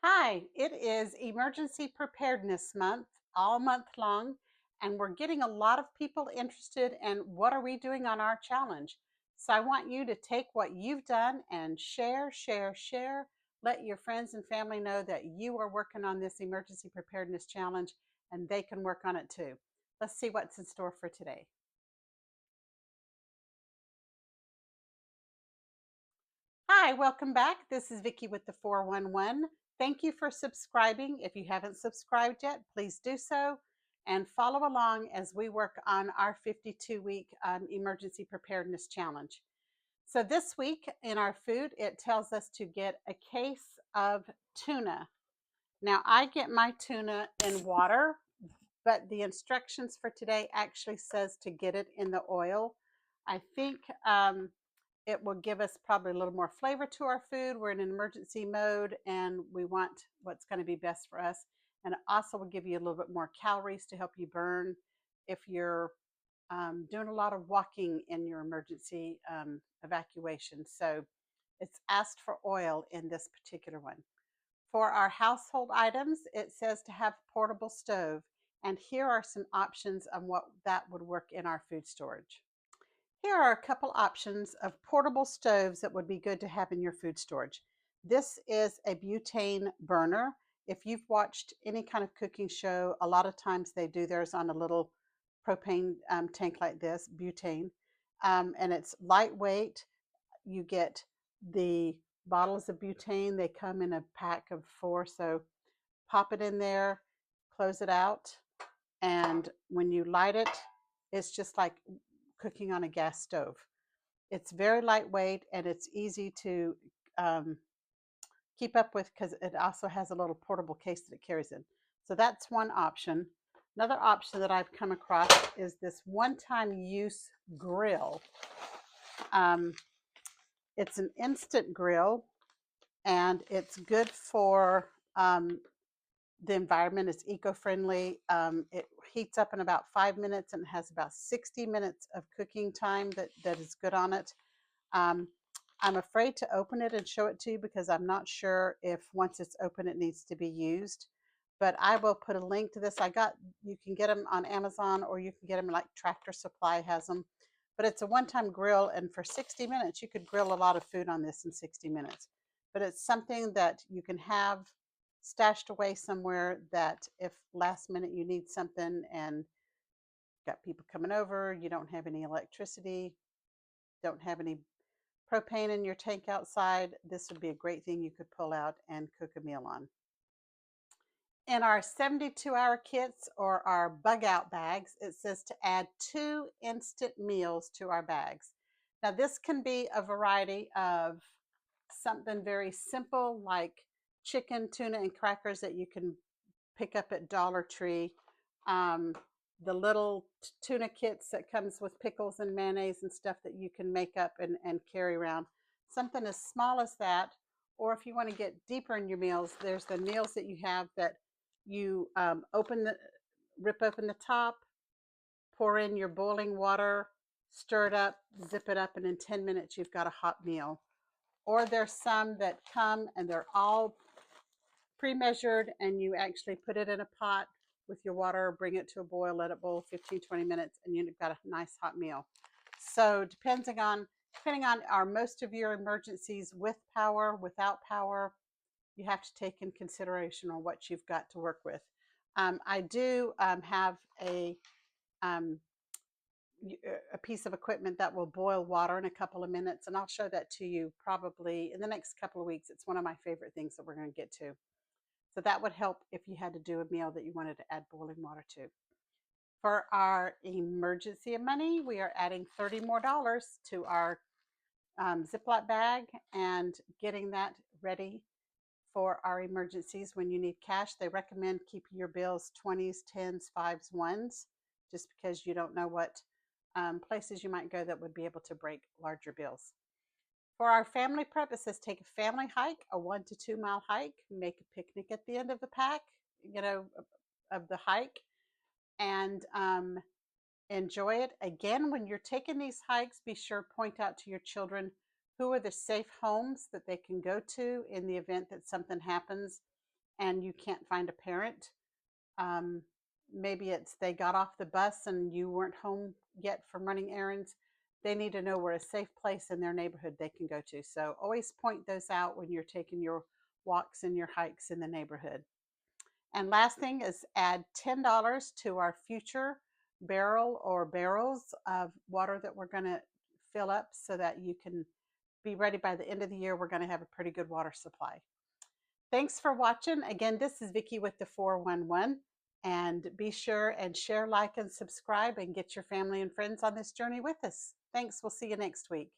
Hi, it is Emergency Preparedness Month, all month long, and we're getting a lot of people interested in what are we doing on our challenge. So I want you to take what you've done and share, share, share. Let your friends and family know that you are working on this Emergency Preparedness Challenge and they can work on it too. Let's see what's in store for today. Hi, welcome back. This is Vicki with the 411. Thank you for subscribing. If you haven't subscribed yet, please do so and follow along as we work on our 52-week emergency preparedness challenge. So this week in our food, it tells us to get a case of tuna. Now I get my tuna in water, but the instructions for today actually says to get it in the oil. I think it will give us probably a little more flavor to our food. We're in an emergency mode and we want what's going to be best for us. And it also will give you a little bit more calories to help you burn if you're doing a lot of walking in your emergency evacuation. So it's asked for oil in this particular one. For our household items, it says to have a portable stove. And here are some options on what that would work in our food storage. Here are a couple options of portable stoves that would be good to have in your food storage. This is a butane burner. If you've watched any kind of cooking show, a lot of times they do theirs on a little propane tank like this, butane, and it's lightweight. You get the bottles of butane. They come in a pack of 4, so pop it in there, close it out, and when you light it, it's just like cooking on a gas stove. It's very lightweight and it's easy to um, keep up with because it also has a little portable case that it carries in. So that's one option. Another option that I've come across is this one-time use grill. Um, it's an instant grill and it's good for the environment. Is eco-friendly. It heats up in about 5 minutes and has about 60 minutes of cooking time that is good on it. I'm afraid to open it and show it to you because I'm not sure if once it's open it needs to be used. But I will put a link to this. You can get them on Amazon or you can get them like Tractor Supply has them. But it's a one-time grill, and for 60 minutes you could grill a lot of food on this in 60 minutes. But it's something that you can have stashed away somewhere that if last minute you need something and got people coming over, you don't have any electricity, don't have any propane in your tank outside, this would be a great thing you could pull out and cook a meal on. In our 72-hour kits or our bug out bags, it says to add 2 instant meals to our bags. Now this can be a variety of something very simple like chicken, tuna, and crackers that you can pick up at Dollar Tree. The little tuna kits that comes with pickles and mayonnaise and stuff that you can make up and carry around. Something as small as that, or if you want to get deeper in your meals, there's the meals that you have that you rip open the top, pour in your boiling water, stir it up, zip it up, and in 10 minutes you've got a hot meal. Or there's some that come and they're all pre-measured and you actually put it in a pot with your water, bring it to a boil, let it boil 15-20 minutes, and you've got a nice hot meal. So depending on are most of your emergencies with power, without power, you have to take in consideration on what you've got to work with. I do have um, a piece of equipment that will boil water in a couple of minutes, and I'll show that to you probably in the next couple of weeks. It's one of my favorite things that we're going to get to. So that would help if you had to do a meal that you wanted to add boiling water to. For our emergency money, we are adding $30 more to our Ziploc bag and getting that ready for our emergencies when you need cash. They recommend keeping your bills 20s, 10s, 5s, 1s, just because you don't know what places you might go that would be able to break larger bills. For our family prep, it says take a family hike, a 1 to 2 mile hike, make a picnic at the end of the pack, of the hike, and enjoy it. Again, when you're taking these hikes, be sure to point out to your children who are the safe homes that they can go to in the event that something happens. and you can't find a parent. Um, Maybe it's they got off the bus and you weren't home yet from running errands. They need to know where a safe place in their neighborhood they can go to. So always point those out when you're taking your walks and your hikes in the neighborhood. And last thing is add $10 to our future barrel or barrels of water that we're going to fill up so that you can be ready by the end of the year. We're going to have a pretty good water supply. Thanks for watching. Again, this is Vicki with the 411. And be sure and share, like, and subscribe and get your family and friends on this journey with us. Thanks. We'll see you next week.